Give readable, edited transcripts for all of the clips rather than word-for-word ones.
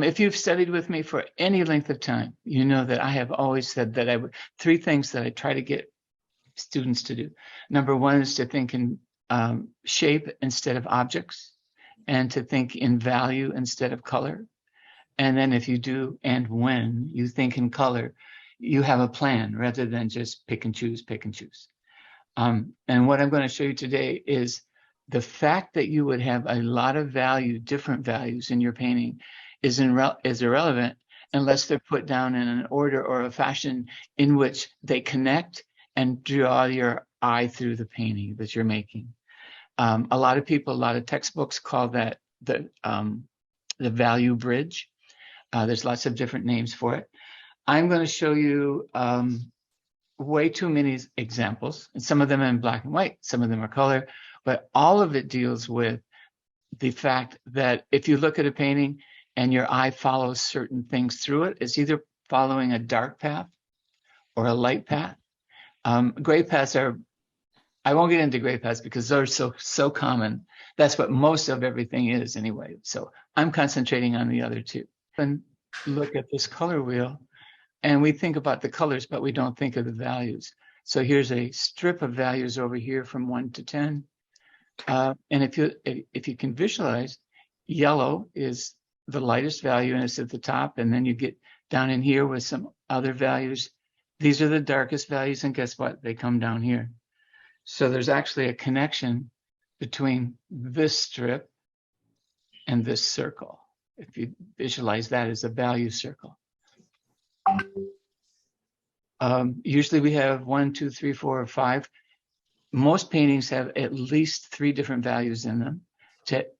If you've studied with me for any length of time, you know that I have always said that three things that I try to get students to do. Number one is to think in shape instead of objects, and to think in value instead of color. And then if you do, and when you think in color, you have a plan rather than just pick and choose, pick and choose. And what I'm going to show you today is the fact that you would have a lot of value, different values in your painting is irrelevant unless they're put down in an order or a fashion in which they connect and draw your eye through the painting that you're making. A lot of textbooks call that the value bridge. There's lots of different names for it. I'm going to show you way too many examples, and some of them are in black and white, some of them are color, but all of it deals with the fact that if you look at a painting and your eye follows certain things through it, it's either following a dark path or a light path. Gray paths are, I won't get into gray paths because they're so common. That's what most of everything is anyway. So I'm concentrating on the other two. And look at this color wheel, and we think about the colors, but we don't think of the values. So here's a strip of values over here from 1 to 10. And if you can visualize, yellow is the lightest value and it's at the top, and then you get down in here with some other values. These are the darkest values, and guess what? They come down here. So there's actually a connection between this strip and this circle. If you visualize that as a value circle. Usually we have 1, 2, 3, 4, or 5. Most paintings have at least 3 different values in them.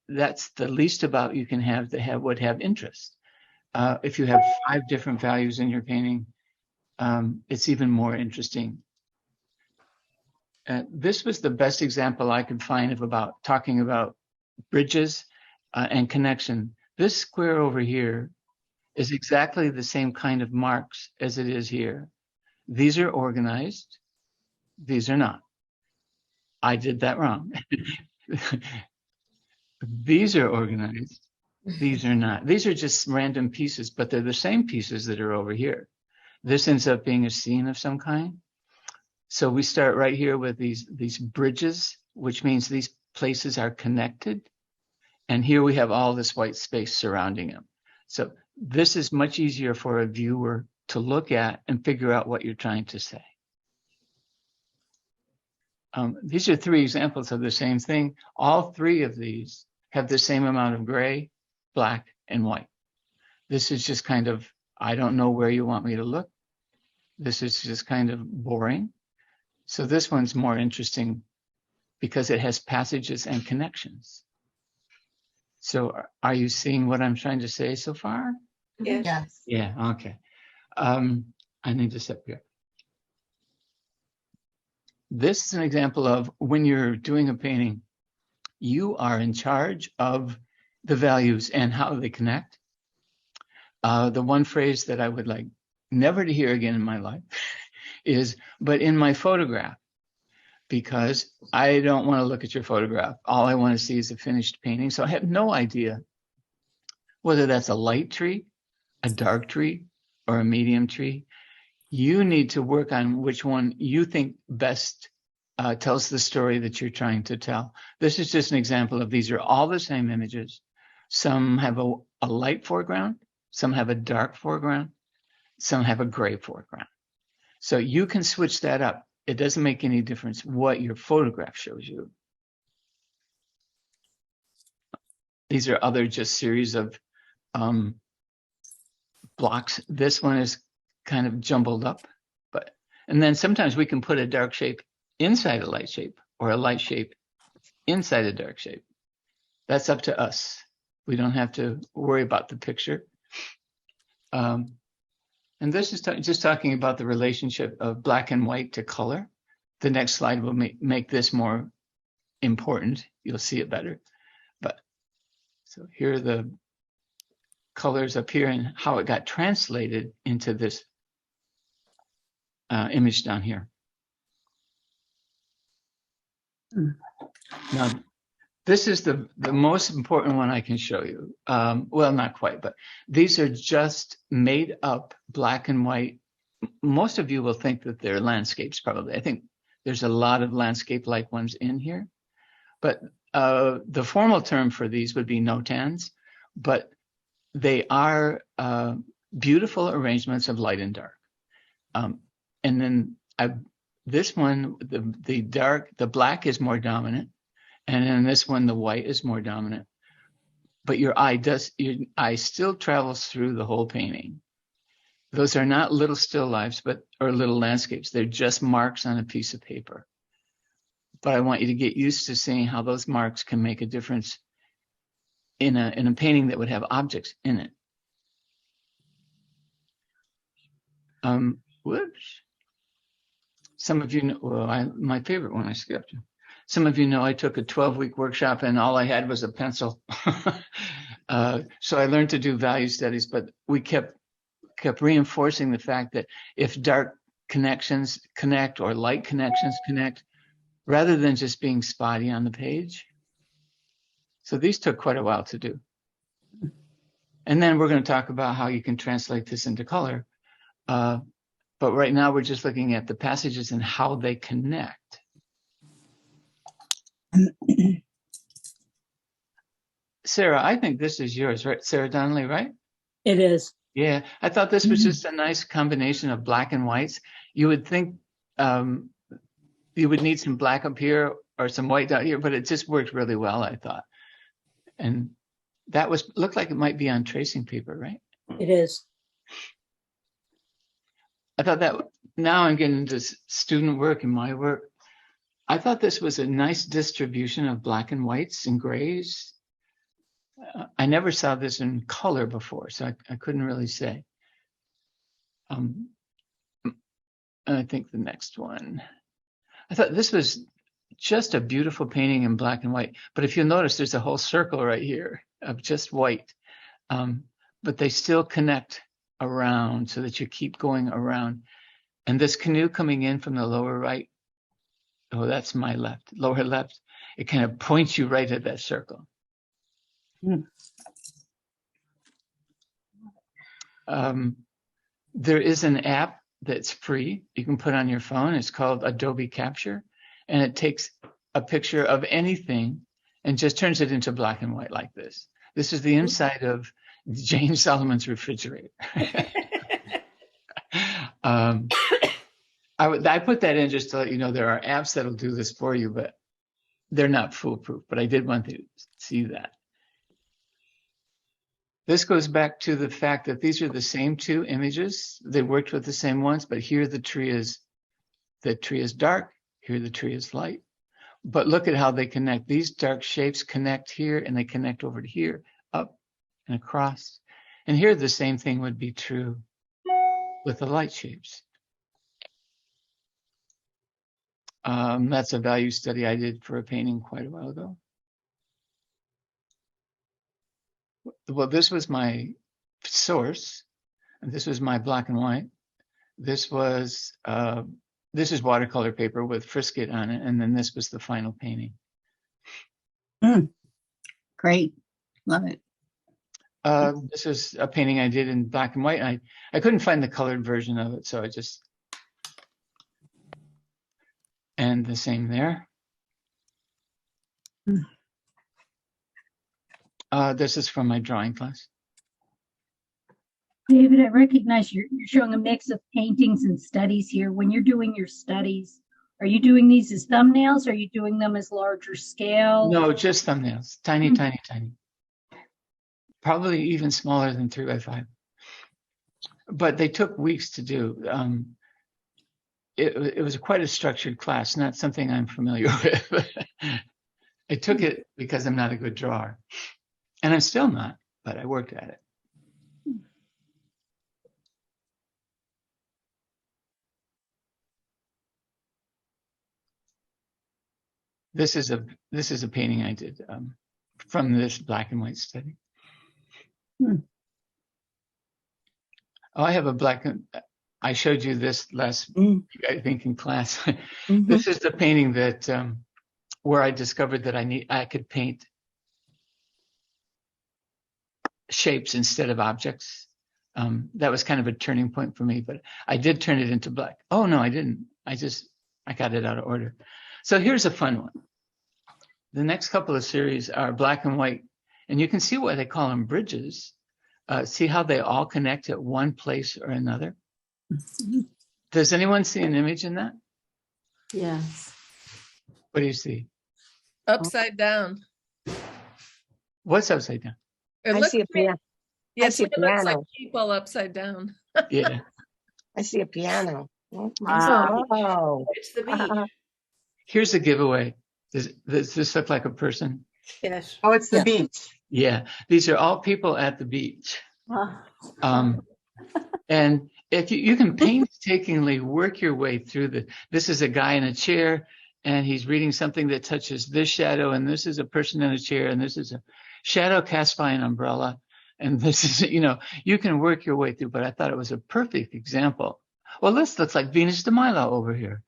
That's the least about you can have that would have interest. If you have 5 different values in your painting, it's even more interesting. This was the best example I could find of talking about bridges and connection. This square over here is exactly the same kind of marks as it is here. These are organized. These are not. I did that wrong. These are organized. These are not. These are just random pieces, but they're the same pieces that are over here. This ends up being a scene of some kind. So we start right here with these bridges, which means these places are connected. And here we have all this white space surrounding them. So this is much easier for a viewer to look at and figure out what you're trying to say. These are 3 examples of the same thing. All 3 of these have the same amount of gray, black, and white. This is just kind of, I don't know where you want me to look. This is just kind of boring. So this one's more interesting because it has passages and connections. So are you seeing what I'm trying to say so far? Yes. Yeah, okay. I need to step here. This is an example of when you're doing a painting, you are in charge of the values and how they connect. The one phrase that I would like never to hear again in my life is, but in my photograph, because I don't want to look at your photograph. All I want to see is a finished painting. So I have no idea whether that's a light tree, a dark tree, or a medium tree. You need to work on which one you think best tells the story that you're trying to tell. This is just an example of these are all the same images. Some have a light foreground, some have a dark foreground, some have a gray foreground. So you can switch that up. It doesn't make any difference what your photograph shows you. These are other just series of blocks. This one is kind of jumbled up, and then sometimes we can put a dark shape inside a light shape or a light shape inside a dark shape. That's up to us. We don't have to worry about the picture. And this is just talking about the relationship of black and white to color. The next slide will make this more important. You'll see it better. But so here are the colors up here and how it got translated into this image down here. Now, This is the most important one I can show you. Well, not quite, but these are just made up black and white. Most of you will think that they're landscapes, probably. I think there's a lot of landscape-like ones in here. But the formal term for these would be notans, but they are beautiful arrangements of light and dark. And then this one, the black is more dominant, and in this one, the white is more dominant. But your eye still travels through the whole painting. Those are not little still lifes, or little landscapes. They're just marks on a piece of paper. But I want you to get used to seeing how those marks can make a difference in a painting that would have objects in it. Whoops. Some of you know, well, my favorite one I skipped. Some of you know I took a 12-week workshop and all I had was a pencil. So I learned to do value studies, but we kept reinforcing the fact that if dark connections connect or light connections connect, rather than just being spotty on the page. So these took quite a while to do. And then we're going to talk about how you can translate this into color. But right now we're just looking at the passages and how they connect. Sarah, I think this is yours, right? Sarah Donnelly, right? It is. Yeah, I thought this was just a nice combination of black and whites. You would think you would need some black up here or some white down here, but it just worked really well, I thought. And that looked like it might be on tracing paper, right? It is. I thought that, now I'm getting into student work and my work. I thought this was a nice distribution of black and whites and grays. I never saw this in color before, so I couldn't really say. I think the next one. I thought this was just a beautiful painting in black and white. But if you'll notice, there's a whole circle right here of just white. But they still connect around so that you keep going around. And this canoe coming in from the lower right, oh, that's my left, lower left, it kind of points you right at that circle. There is an app that's free you can put on your phone. It's called Adobe Capture, and it takes a picture of anything and just turns it into black and white like this. This is the inside of Jane Solomon's refrigerator. I put that in just to let you know there are apps that'll do this for you, but they're not foolproof. But I did want to see that. This goes back to the fact that these are the same two images. They worked with the same ones, but here the tree is dark, here the tree is light. But look at how they connect. These dark shapes connect here and they connect over to here, up and across. And here the same thing would be true with the light shapes. That's a value study I did for a painting quite a while ago. Well, this was my source, and this was my black and white. This is watercolor paper with Frisket on it, and then this was the final painting. Great, love it. This is a painting I did in black and white. I couldn't find the colored version of it, so I just, and the same there. This is from my drawing class. David, I recognize you're showing a mix of paintings and studies here. When you're doing your studies, are you doing these as thumbnails? Or are you doing them as larger scale? No, just thumbnails. Tiny, tiny, tiny. Probably even smaller than 3x5. But they took weeks to do. It was quite a structured class, not something I'm familiar with. I took it because I'm not a good drawer. And I'm still not, but I worked at it. This is a painting I did from this black and white study. Oh, I have a black and I showed you this last, I think, in class. This is the painting that where I discovered that I could paint shapes instead of objects. That was kind of a turning point for me, but I did turn it into black. Oh, no, I didn't. I got it out of order. So here's a fun one. The next couple of series are black and white, and you can see why they call them bridges. See how they all connect at one place or another? Does anyone see an image in that? Yes. What do you see? Upside down. What's upside down? It I looks see a to me- piano. Yes, see a it looks like piano. people upside down. Yeah. I see a piano. Wow. Oh. It's the beach. Here's a giveaway. Does this look like a person? Yes. Oh, it's the Yeah. beach. Yeah. These are all people at the beach. And if you can painstakingly work your way through this is a guy in a chair and he's reading something that touches this shadow, and this is a person in a chair, and this is a shadow cast by an umbrella. And this is, you can work your way through, but I thought it was a perfect example. Well, this looks like Venus de Milo over here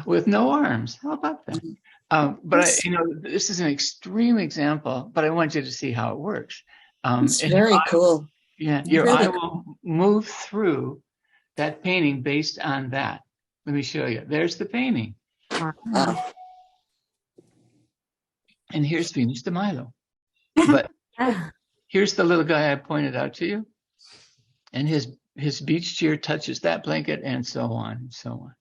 with no arms. How about that? But this is an extreme example, but I want you to see how it works. It's and very your eye- cool. Yeah, your Really eye will move through that painting based on that. Let me show you. There's the painting. Wow. And here's Venus de Milo. But here's the little guy I pointed out to you. And his beach chair touches that blanket, and so on and so on.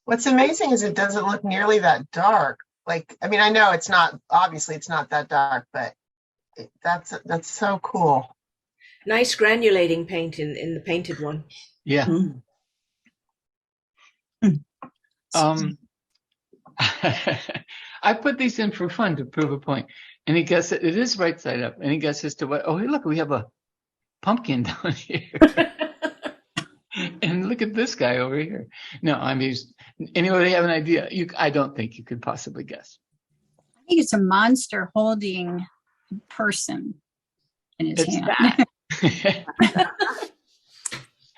What's amazing is it doesn't look nearly that dark. Like, I mean, I know it's not, obviously it's not that dark, but that's so cool. Nice granulating paint in the painted one. Yeah. Mm. I put these in for fun to prove a point. And he guessed it is right side up. And he guesses to what? Oh, hey, look, we have a pumpkin down here. And look at this guy over here. No, I mean, anybody have an idea? I don't think you could possibly guess. I think it's a monster holding a person in his It's hand. that.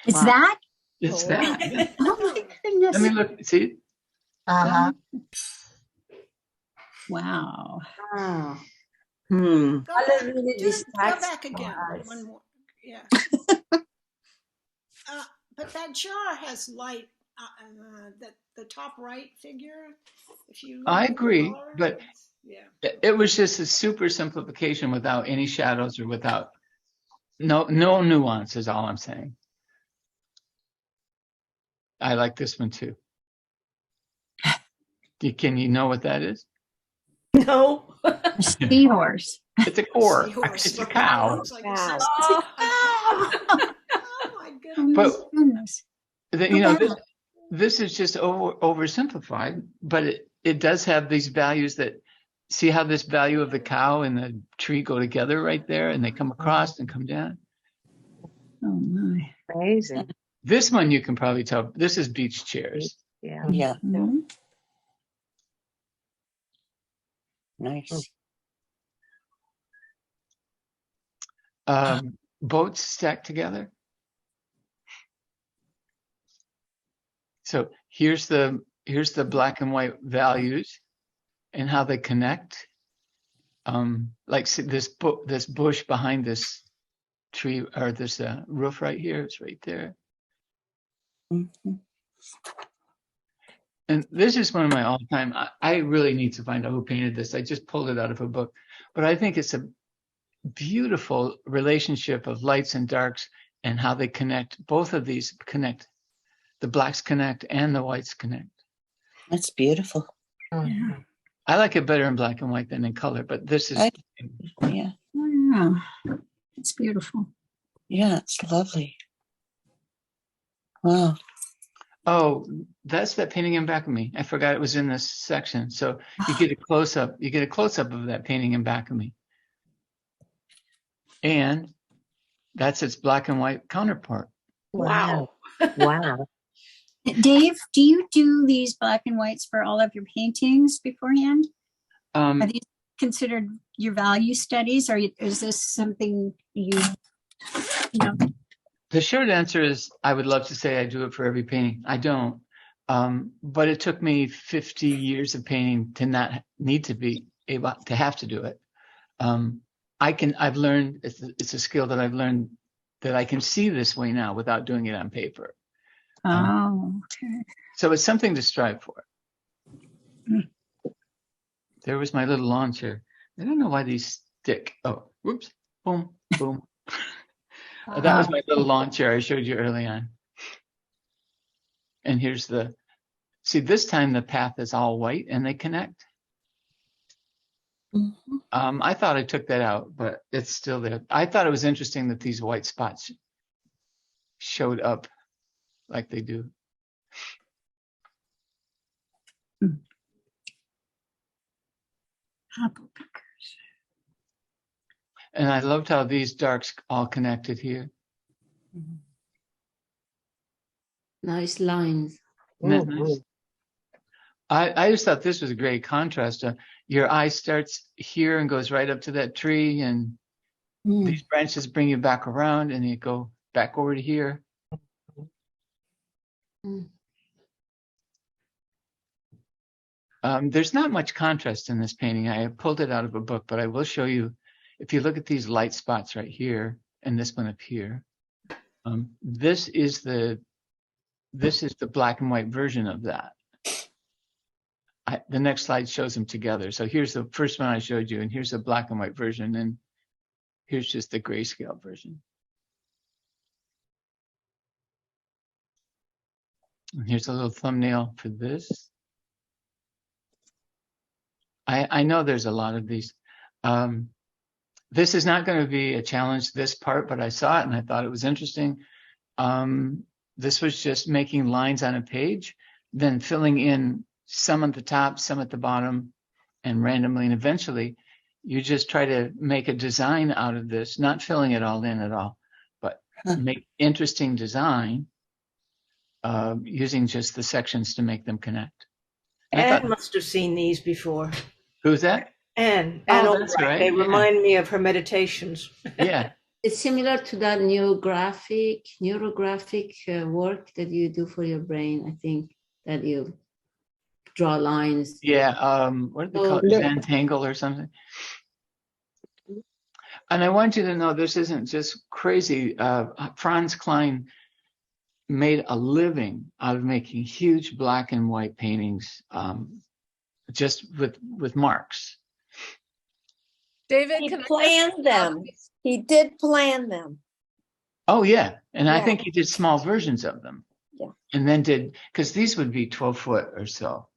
It's Wow. that? It's that. Oh my goodness. Let me look. See? Uh-huh. Wow. Wow. Hmm. Go I back, don't really go distract back again. my eyes. One more. Yeah. But that jar has light. That the top right figure. If you. I agree, color, but yeah. it was just a super simplification without any shadows or without no nuance is all I'm saying. I like this one too. Can you know what that is? No. A seahorse. It's a core. Seahorse. It's a cow. Looks like a Cow. seahorse. Oh my goodness. But- Goodness. This is just oversimplified, but it does have these values that see how this value of the cow and the tree go together right there, and they come across and come down. Oh my. Amazing. This one you can probably tell. This is beach chairs. Yeah. Yeah, Mhm. nice. Boats stacked together. So here's the black and white values and how they connect. Like see this bush behind this tree or this roof right here. It's right there. Mhm. And this is one of my all-time. I really need to find out who painted this. I just pulled it out of a book, but I think it's a beautiful relationship of lights and darks and how they connect. Both of these connect. The blacks connect and the whites connect. That's beautiful. Yeah. I like it better in black and white than in color, but this is Yeah, Wow. It's beautiful. yeah, it's lovely. Wow. oh, that's that painting in back of me. I forgot it was in this section. So you get a close up. You get a close up of that painting in back of me. And that's its black and white counterpart. Wow. Wow. Dave, do you do these black and whites for all of your paintings beforehand? Are these considered your value studies, or is this something you know? The short answer is I would love to say I do it for every painting. I don't. But it took me 50 years of painting to not need to be able to have to do it. I've learned, it's a skill that I've learned that I can see this way now without doing it on paper. Oh, okay. So it's something to strive for. Mm. There was my little launcher. I don't know why these stick. Oh, whoops, boom, boom. That was my little launcher I showed you early on. And here's see, this time the path is all white and they connect. Mhm. I thought I took that out, but it's still there. I thought it was interesting that these white spots showed up like they do. Apple pickers. And I loved how these darks all connected here. Nice lines. Isn't that nice? I just thought this was a great contrast. Your eye starts here and goes right up to that tree, and these branches bring you back around, and you go back over to here. There's not much contrast in this painting. I pulled it out of a book, but I will show you. If you look at these light spots right here and this one up here, this is the black and white version of that. The next slide shows them together. So here's the first one I showed you, and here's the black and white version, and here's just the grayscale version. And here's a little thumbnail for this. I know there's a lot of these. This is not going to be a challenge, this part, but I saw it and I thought it was interesting. This was just making lines on a page, then filling in some at the top, some at the bottom, and randomly. And eventually, you just try to make a design out of this, not filling it all in at all, but make interesting design using just the sections to make them connect. Anne must have seen these before. Who's that? Anne. Oh, that's right. They Yeah. remind me of her meditations. Yeah. It's similar to that neurographic work that you do for your brain. I think that you draw lines. Yeah. What do they call it? Zentangle or something. And I want you to know this isn't just crazy. Franz Klein made a living out of making huge black and white paintings just with marks. David, He can planned them. He did plan them. Oh, yeah. And I Yeah. think he did small versions of them. Yeah. And then because these would be 12 foot or so.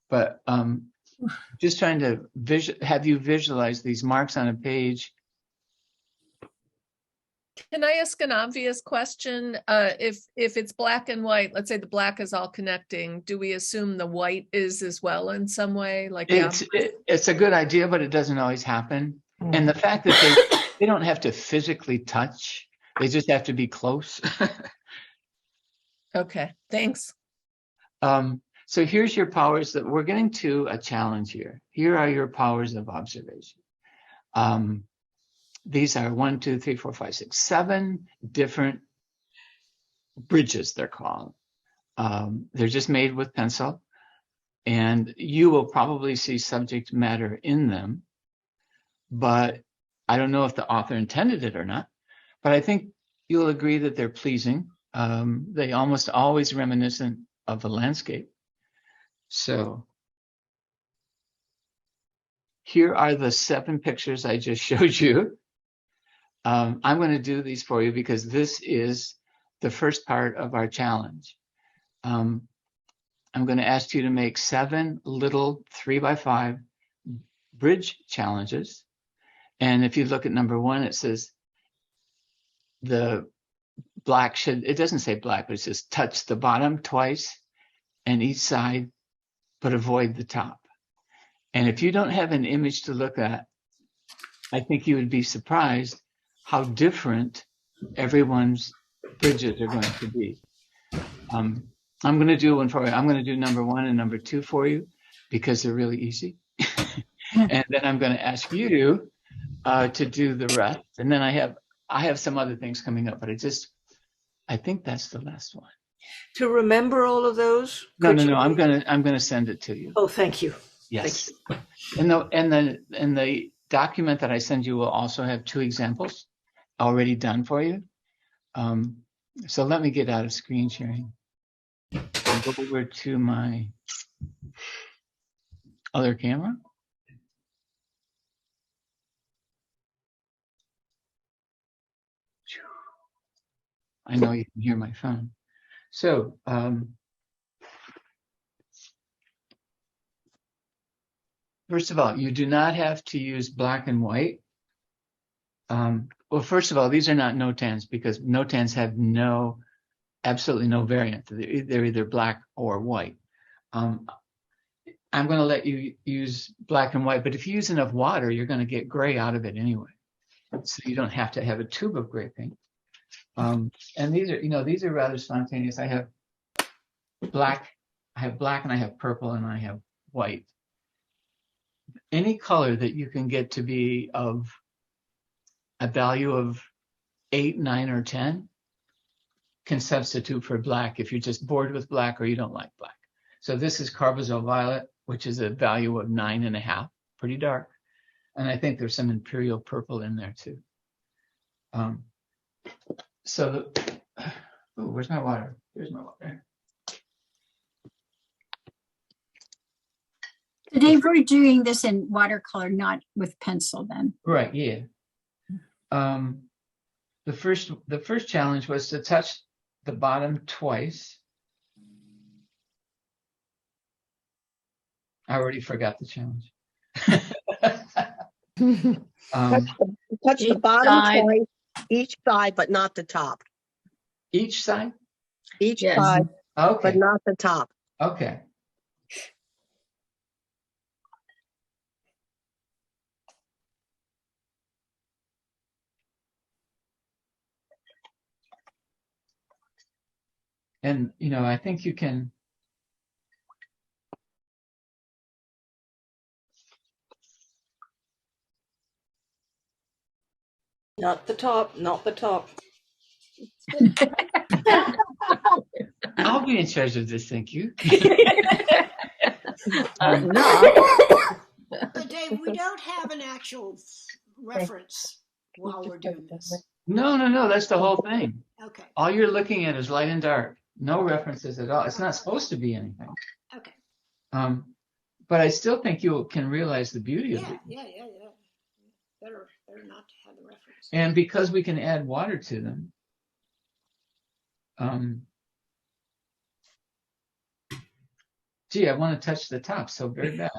But just trying to have you visualize these marks on a page. Can I ask an obvious question? If it's black and white, let's say the black is all connecting, do we assume the white is as well in some way? Like It's a good idea, but it doesn't always happen. And the fact that they don't have to physically touch, they just have to be close. Okay, thanks. So here's your powers that we're getting to a challenge here. Here are your powers of observation. These are 1, 2, 3, 4, 5, 6, 7 different bridges, they're called. They're just made with pencil, and you will probably see subject matter in them, but I don't know if the author intended it or not, but I think you'll agree that they're pleasing. They almost always reminiscent of a landscape. So here are the 7 pictures I just showed you. I'm going to do these for you because this is the first part of our challenge. I'm going to ask you to make 7 little 3x5 bridge challenges. And if you look at number 1, it says the black it doesn't say black, but it says touch the bottom twice and each side, but avoid the top. And if you don't have an image to look at, I think you would be surprised how different everyone's bridges are going to be. I'm going to do one for you. I'm going to do number 1 and number 2 for you because they're really easy. And then I'm going to ask you to do the rest. And then I have some other things coming up, but I think that's the last one. To remember all of those? No, could no, you- no. I'm gonna send it to you. Oh, thank you. Yes. And the document that I send you will also have 2 examples already done for you. So let me get out of screen sharing and go over to my other camera. I know you can hear my phone. So, first of all, you do not have to use black and white. Well, first of all, these are not NOTANs because NOTANs have absolutely no variant. They're either black or white. I'm going to let you use black and white, but if you use enough water, you're going to get gray out of it anyway. So you don't have to have a tube of gray paint. And these are rather spontaneous. I have black and I have purple and I have white. Any color that you can get to be of a value of 8, 9, or 10 can substitute for black if you're just bored with black or you don't like black. So this is Carbazole Violet, which is a value of 9.5, pretty dark. And I think there's some Imperial Purple in there too. Where's my water? Here's my water. So Dave, we're doing this in watercolor, not with pencil then. Right, yeah. The first challenge was to touch the bottom twice. I already forgot the challenge. Touch the bottom twice, each side, but not the top. Each side? Each Yes. side, Okay. but not the top. Okay. And, I think you can. Not the top, not the top. I'll be in charge of this, thank you. But Dave, we don't have an actual reference while we're doing this. No, that's the whole thing. Okay, All you're looking at is light and dark. No references at all. It's not supposed to be anything. okay. But I still think you can realize the beauty of it. Yeah. Better not to have the reference. And because we can add water to them, gee, I want to touch the top so very bad.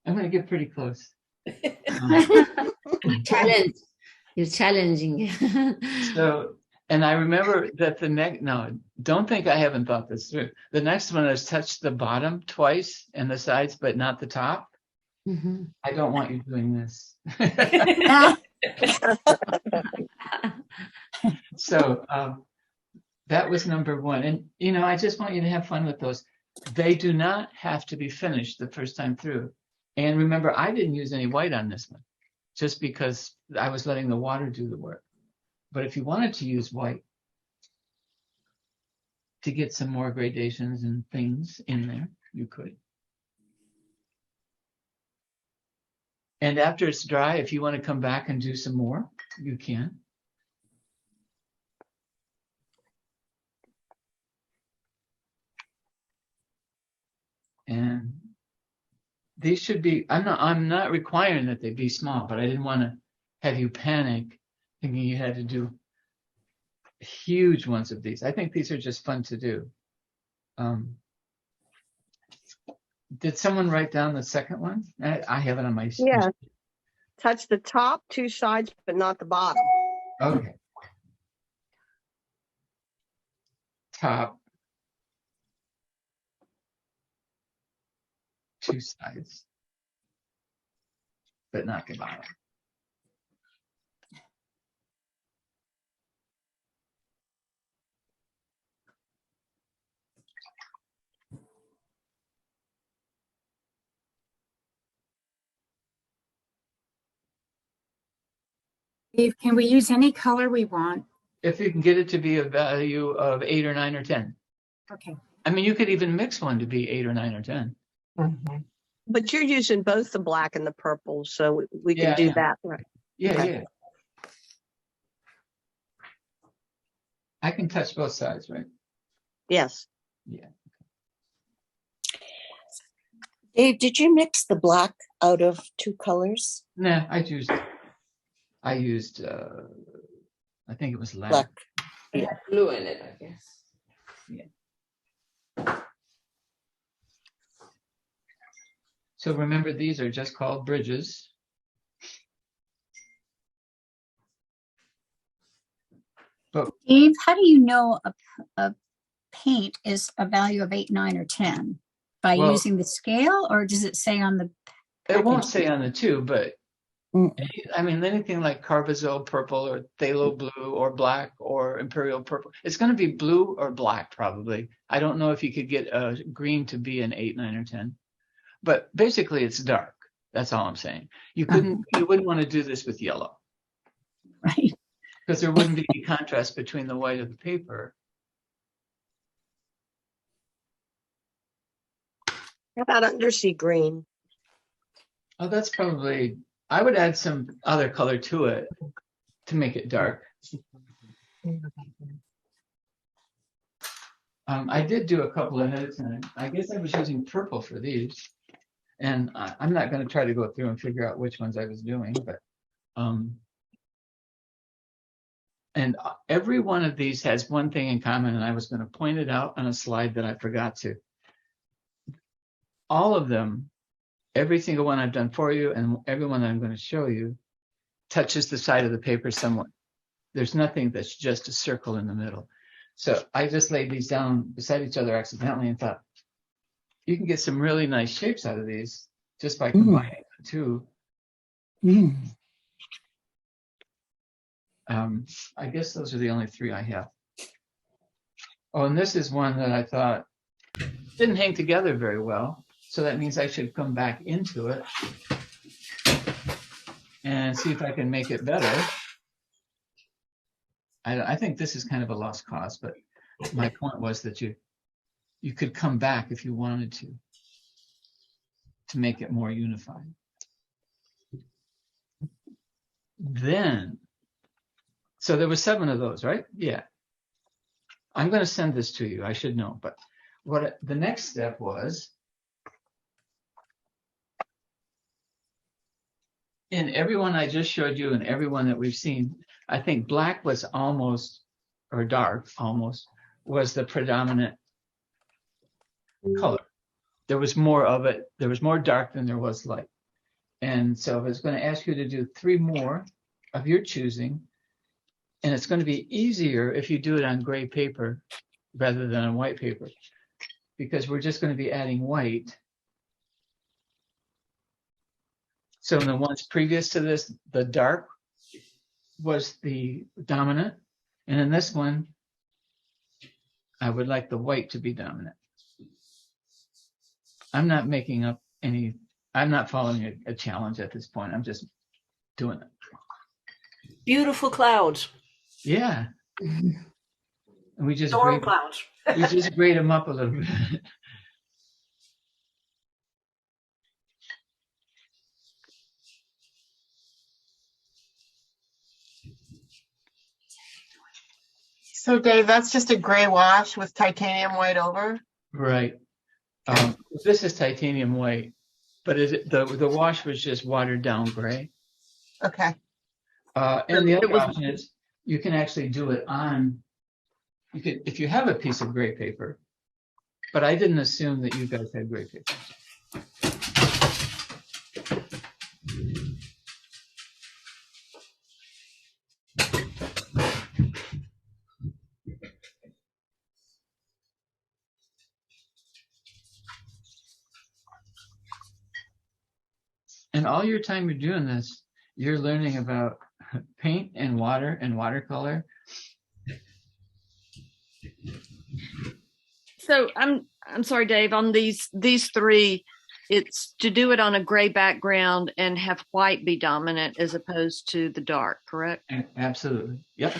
I'm going to get pretty close. Challenge. You're challenging. And I remember that don't think I haven't thought this through. The next one is touch the bottom twice and the sides, but not the top. Mm-hmm. I don't want you doing this. So that was number 1. And, I just want you to have fun with those. They do not have to be finished the first time through. And remember, I didn't use any white on this one, just because I was letting the water do the work. But if you wanted to use white to get some more gradations and things in there, you could. And after it's dry, if you want to come back and do some more, you can. And these should be, I'm not requiring that they be small, but I didn't want to have you panic thinking you had to do huge ones of these. I think these are just fun to do. Did someone write down the second one? I have it on my sheet. Yeah. Touch the top 2 sides, but not the bottom. Okay. Top 2 sides, but not the bottom. Dave, can we use any color we want? if you can get it to be a value of 8 or 9 or 10. Okay. I mean, you could even mix one to be 8 or 9 or 10. But you're using both the black and the purple, so we can Yeah, do yeah. that, right? Yeah, Okay. yeah. I can touch both sides, right? Yes. Yeah. Dave, did you mix the black out of 2 colors? Nah, I used I think it was Black. black. It had blue in it, I guess. So remember, these are just called bridges. But Dave, how do you know a paint is a value of 8, 9, or 10? By Well- using the scale, or does it say on the it won't package? say on the two, but Mm. I mean, anything like Carbazole purple or Phthalo blue or black or Imperial purple, it's going to be blue or black probably. I don't know if you could get a green to be an 8, 9, or 10, but basically it's dark. That's all I'm saying. You wouldn't want to do this with yellow Right. because there wouldn't be any contrast between the white of the paper. How about undersea green? Oh, that's probably, I would add some other color to it to make it dark. I did do a couple ahead of time. I guess I was using purple for these. And I'm not going to try to go through and figure out which ones I was doing, but and every one of these has one thing in common, and I was going to point it out on a slide that I forgot to. All of them, every single one I've done for you and every one I'm going to show you touches the side of the paper somewhat. There's nothing that's just a circle in the middle. So I just laid these down beside each other accidentally and thought, you can get some really nice shapes out of these just by combining the two. I guess those are the only 3 I have. Oh, and this is one that I thought didn't hang together very well. So that means I should come back into it and see if I can make it better. I think this is kind of a lost cause, but my point was that you could come back if you wanted to make it more unified. Then, so there were 7 of those, right? Yeah. I'm going to send this to you. I should know, but what the next step was, in everyone I just showed you and everyone that we've seen, I think black was almost, or dark almost, was the predominant color. There was more of it. There was more dark than there was light. And so I was going to ask you to do 3 more of your choosing. And it's going to be easier if you do it on gray paper rather than on white paper, because we're just going to be adding white. So in the ones previous to this, the dark was the dominant. And in this one, I would like the white to be dominant. I'm not making up any, I'm not following a challenge at this point. I'm just doing it. Beautiful clouds. Yeah. And we just Storm grade, clouds. we just grade them up a little bit. So Dave, that's just a gray wash with titanium white over? Right. This is titanium white, but the wash was just watered down gray. Okay. And the other option is you can actually do it on, you could, if you have a piece of gray paper, but I didn't assume that you guys had gray paper. And all your time you're doing this, you're learning about paint and watercolor. So I'm sorry, Dave, on these 3, it's to do it on a gray background and have white be dominant as opposed to the dark, correct? Absolutely. Yep.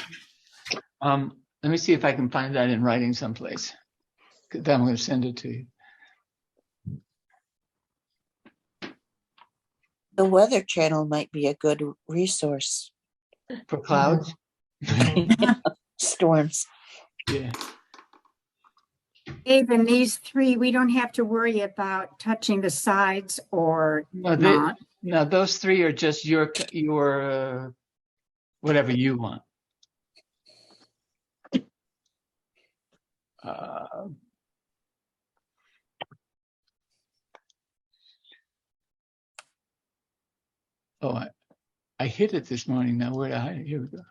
Let me see if I can find that in writing someplace. Then I'm going to send it to you. The Weather Channel might be a good resource. For clouds? Storms. Yeah. Even these three, we don't have to worry about touching the sides or not. No, those three are just your whatever you want. Oh, I hit it this morning. Now where did I hide it? Here we go.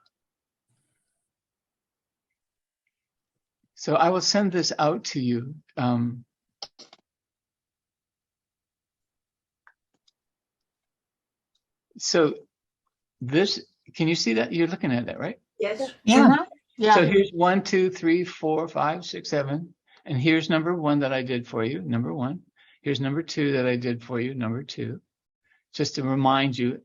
So I will send this out to you. So this, can you see that? You're looking at that, right? Yes. Yeah. Yeah. So here's 1, 2, 3, 4, 5, 6, 7. And here's number 1 that I did for you, number 1. Here's number 2 that I did for you, number 2. Just to remind you,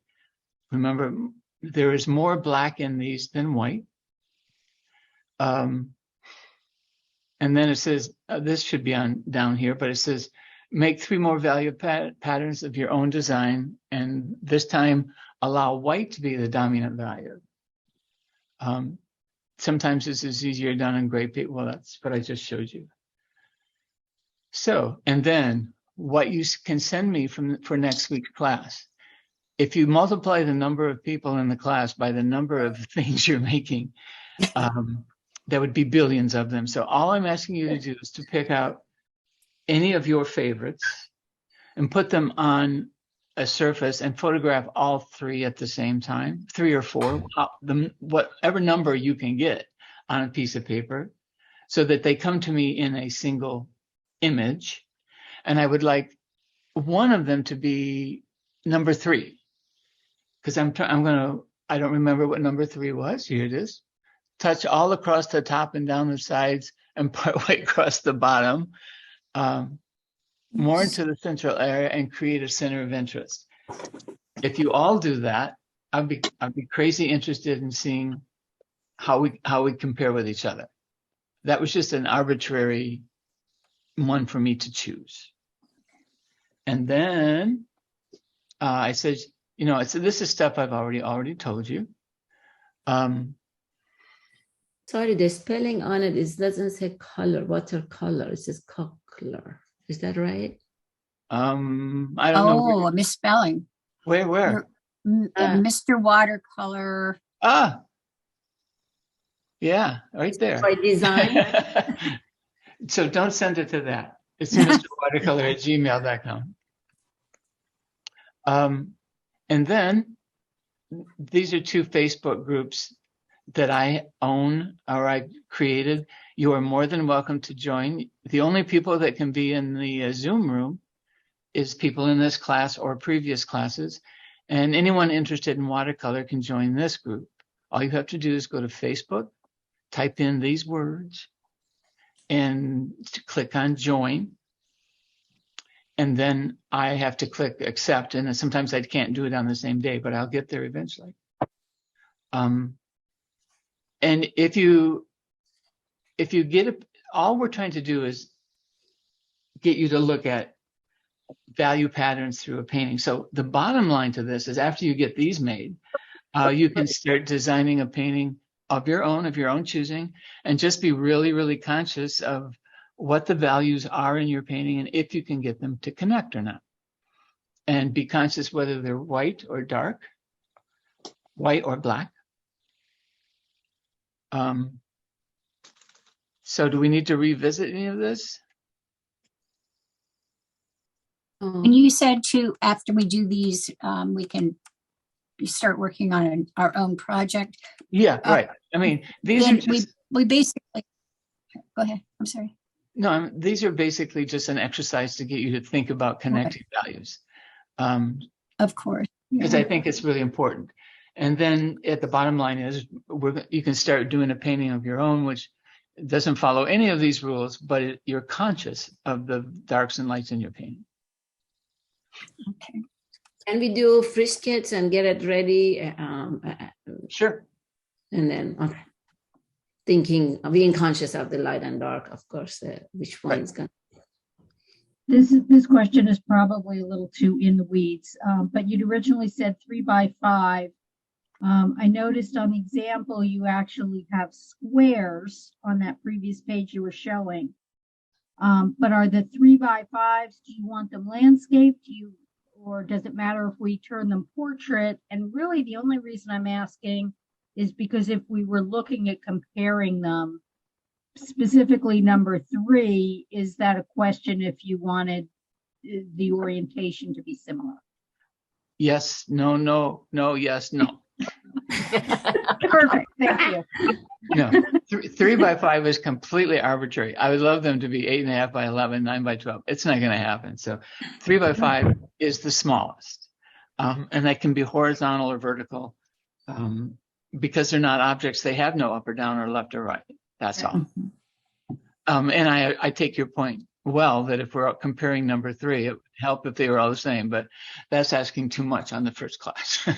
remember, there is more black in these than white. And then it says, this should be on down here, but it says, make 3 more value patterns of your own design. And this time, allow white to be the dominant value. Sometimes this is easier done in gray paper. Well, that's what I just showed you. So, and then what you can send me for next week's class. If you multiply the number of people in the class by the number of things you're making, there would be billions of them. So all I'm asking you to do is to pick out any of your favorites and put them on a surface and photograph all 3 at the same time, 3 or 4, whatever number you can get on a piece of paper, so that they come to me in a single image. And I would like one of them to be number 3, because I don't remember what number 3 was. Here it is. Touch all across the top and down the sides and partway across the bottom. More into the central area and create a center of interest. If you all do that, I'd be crazy interested in seeing how we compare with each other. That was just an arbitrary one for me to choose. And then I said, this is stuff I've already told you. Sorry, the spelling on it doesn't say color, watercolor. It says color. Is that right? I don't know. Oh, a misspelling. Where? Mr. Watercolor. Yeah, right there. By design. So don't send it to that. It's mrwatercolor@gmail.com. And then these are 2 Facebook groups that I own or I created. You are more than welcome to join. The only people that can be in the Zoom room is people in this class or previous classes. And anyone interested in watercolor can join this group. All you have to do is go to Facebook, type in these words, and click on join. And then I have to click accept. And sometimes I can't do it on the same day, but I'll get there eventually. And if you get it, all we're trying to do is get you to look at value patterns through a painting. So the bottom line to this is after you get these made, you can start designing a painting of your own choosing, and just be really, really conscious of what the values are in your painting and if you can get them to connect or not. And be conscious whether they're white or dark, white or black. So do we need to revisit any of this? And you said too, after we do these, we can start working on our own project. Yeah, right. I mean, these are just, we basically, go ahead. I'm sorry. No, these are basically just an exercise to get you to think about connecting values. Of course. Because I think it's really important. And then at the bottom line is you can start doing a painting of your own, which doesn't follow any of these rules, but you're conscious of the darks and lights in your painting. Okay. Can we do free sketch and get it ready? Sure. And then, okay. being conscious of the light and dark, of course, which one Right. is going This question is probably a little too in the weeds, but you'd originally said 3x5. I noticed on the example you actually have squares on that previous page you were showing. But are the 3x5s? Do you want them landscape? Or does it matter if we turn them portrait? And really, the only reason I'm asking is because if we were looking at comparing them, specifically number 3, is that a question if you wanted the orientation to be similar? Yes, no, no, no, yes, no. Perfect, thank you. No, 3x5 is completely arbitrary. I would love them to be 8.5 by 11, 9 by 12. It's not going to happen. So 3x5 is the smallest. And that can be horizontal or vertical. Because they're not objects, they have no up or down or left or right. That's all. And I take your point well, that if we're comparing number 3, it would help if they were all the same, but that's asking too much on the first class.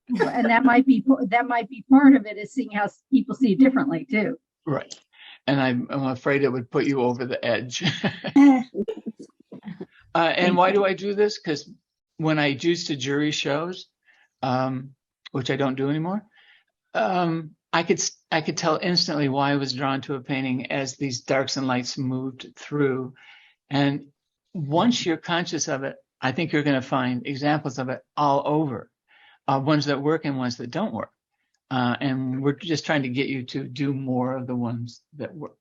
And that might be part of it, is seeing how people see it differently too. Right. And I'm afraid it would put you over the edge. And why do I do this? Because when I used to jury shows, which I don't do anymore, I could tell instantly why I was drawn to a painting as these darks and lights moved through. And once you're conscious of it, I think you're going to find examples of it all over, ones that work and ones that don't work. And we're just trying to get you to do more of the ones that work.